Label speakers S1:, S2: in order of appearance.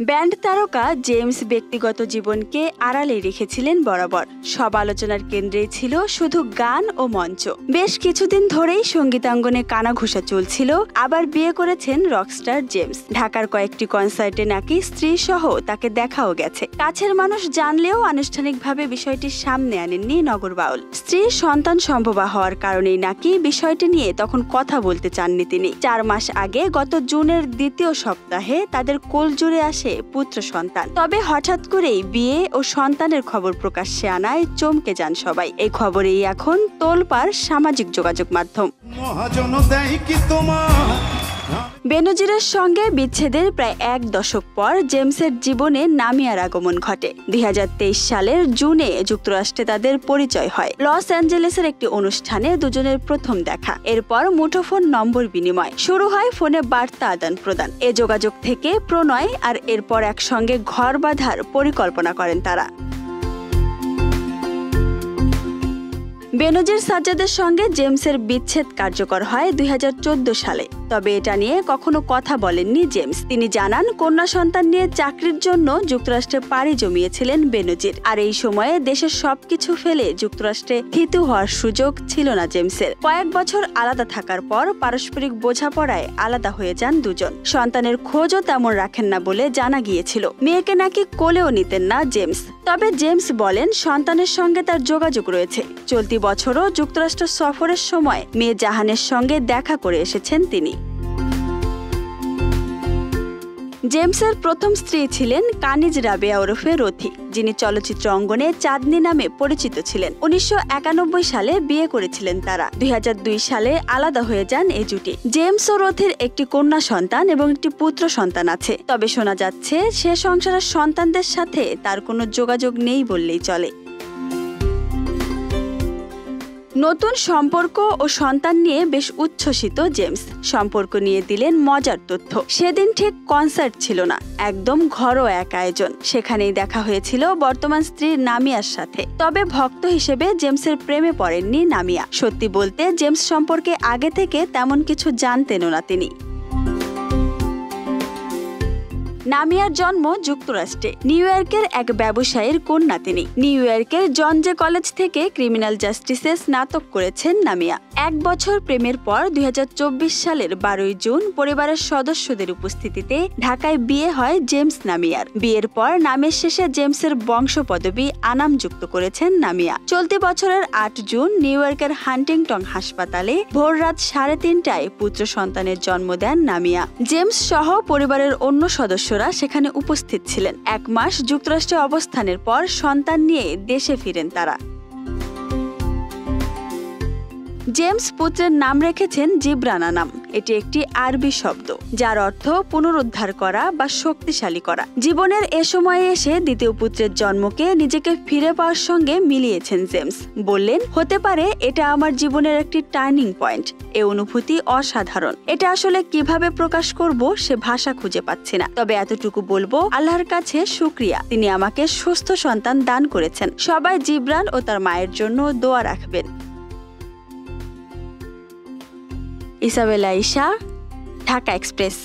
S1: Band তারকা James ব্যক্তিগত জীবনকে আড়ালে রেখেছিলেন বরাবর। সব আলোচনার কেন্দ্রেই ছিল শুধু গান ও মঞ্চ। বেশ কিছুদিন ধরেই সঙ্গীতাঙ্গনে কানাঘুষা চলছিল। আবার বিয়ে করেছেন রকস্টার জেমস। ঢাকার কয়েকটি কনসার্টে নাকি স্ত্রী সহ তাকে দেখাও গেছে। কাছের মানুষ জানলেও আনুষ্ঠানিকভাবে বিষয়টি সামনে আনেননি নগর বাউল। স্ত্রীর সন্তান সম্ভবা হওয়ার কারণেই নাকি বিষয়টি নিয়ে তখন কথা বলতে চাননি তিনি। 4 মাস আগে গত জুনের দ্বিতীয় সপ্তাহে তাদের কোল জুড়ে আসে পুত্র সন্তান। তবে হঠাৎ করেই বিয়ে ও সন্তানের খবর প্রকাশ্যে আনায় চমকে যান সবাই। এই খবরেই এখন তোলপাড় সামাজিক যোগাযোগ মাধ্যম। বেনজিরের সঙ্গে বিচ্ছেদের প্রায় 1 দশক পর জেমসের জীবনে নামিয়ার আগমন ঘটে। 2023 সালের জুনে যুক্তরাষ্ট্রে তাদের পরিচয় হয়। লস অ্যাঞ্জেলেসের একটি অনুষ্ঠানে দুজনের প্রথম দেখা। এরপর মুঠোফোন নম্বর বিনিময় শুরু হয়, ফোনে বার্তা আদান প্রদান। এ যোগাযোগ থেকে প্রণয়, আর এরপর একসঙ্গে ঘর বাঁধার পরিকল্পনা করেন তারা। বেনজির সাজ্জাদের সঙ্গে জেমসের বিচ্ছেদ কার্যকর হয় 2014 সালে। তবে এটা নিয়ে কখনো কথা বলেননি জেমস। তিনি জানান, কন্যা সন্তান নিয়ে চাকরির জন্য যুক্তরাষ্ট্রে পাড়ি জমিয়েছিলেন বেনজির। আর এই সময়ে দেশের সবকিছু ফেলে যুক্তরাষ্ট্রে থিতু হওয়ার সুযোগ ছিল না জেমসের। কয়েক বছর আলাদা থাকার পর পারস্পরিক বোঝাপড়ায় আলাদা হয়ে যান দুজন। সন্তানের খোঁজও তেমন রাখেন না বলে জানা গিয়েছিল। মেয়েকে নাকি কোলেও নিতেন না জেমস। তবে জেমস বলেন, সন্তানের সঙ্গে তার যোগাযোগ রয়েছে। চলতি বছরও যুক্তরাষ্ট্র সফরের সময় মেয়ে জাহানের সঙ্গে দেখা করে এসেছেন তিনি। জেমসের প্রথম স্ত্রী ছিলেন কানিজ রাবেয়া ওরফে রথি, যিনি চলচ্চিত্র অঙ্গনে চাঁদনি নামে পরিচিত ছিলেন। 1991 সালে বিয়ে করেছিলেন তারা। 2002 সালে আলাদা হয়ে যান এই জুটি। জেমস ও রথির একটি কন্যা সন্তান এবং একটি পুত্র সন্তান আছে। তবে শোনা যাচ্ছে সে সংসারের সন্তানদের সাথে তার কোনো যোগাযোগ নেই বললেই চলে। নতুন সম্পর্ক ও সন্তান নিয়ে বেশ উচ্ছ্বসিত জেমস। সম্পর্ক নিয়ে দিলেন মজার তথ্য। সেদিন ঠিক কনসার্ট ছিল না, একদম ঘরোয়া এক আয়োজন। সেখানেই দেখা হয়েছিল বর্তমান স্ত্রী নামিয়ার সাথে। তবে ভক্ত হিসেবে জেমসের প্রেমে পড়েননি নামিয়া। সত্যি বলতে জেমস সম্পর্কে আগে থেকে তেমন কিছু জানতেনও না তিনি। নামিয়ার জন্ম যুক্তরাষ্ট্রে। নিউ ইয়র্কের এক ব্যবসায়ীর কন্যা তিনি। নিউ ইয়র্কের জন জে কলেজ থেকে ক্রিমিনাল জাস্টিসে স্নাতক করেছেন নামিয়া। 1 বছর প্রেমের পর 2024 সালের 12 জুন পরিবারের সদস্যদের উপস্থিতিতে ঢাকায় বিয়ে হয় জেমস নামিয়ার। বিয়ের পর নামের শেষে জেমসের বংশ পদবি আনাম যুক্ত করেছেন নামিয়া। চলতি বছরের 8 জুন নিউ ইয়র্কের হান্টিংটন হাসপাতালে ভোররাত 3:30টায় পুত্র সন্তানের জন্ম দেন নামিয়া। জেমস সহ পরিবারের অন্য সদস্য সেখানে উপস্থিত ছিলেন। 1 মাস যুক্তরাষ্ট্রে অবস্থানের পর সন্তান নিয়ে দেশে ফিরেন তারা। জেমস পুত্রের নাম রেখেছেন জিব্রানা নাম। এটি একটি আরবি শব্দ, যার অর্থ পুনরুদ্ধার করা বা শক্তিশালী করা। জীবনের এ সময়ে এসে দ্বিতীয় পুত্রের জন্মকে নিজেকে ফিরে পাওয়ার সঙ্গে মিলিয়েছেন জেমস। বললেন, হতে পারে এটা আমার জীবনের একটি টার্নিং পয়েন্ট। এ অনুভূতি অসাধারণ। এটা আসলে কিভাবে প্রকাশ করব সে ভাষা খুঁজে পাচ্ছি না। তবে এতটুকু বলবো, আল্লাহর কাছে শুকরিয়া, তিনি আমাকে সুস্থ সন্তান দান করেছেন। সবাই জিব্রান ও তার মায়ের জন্য দোয়া রাখবেন। Isabella Isha, Dhaka express.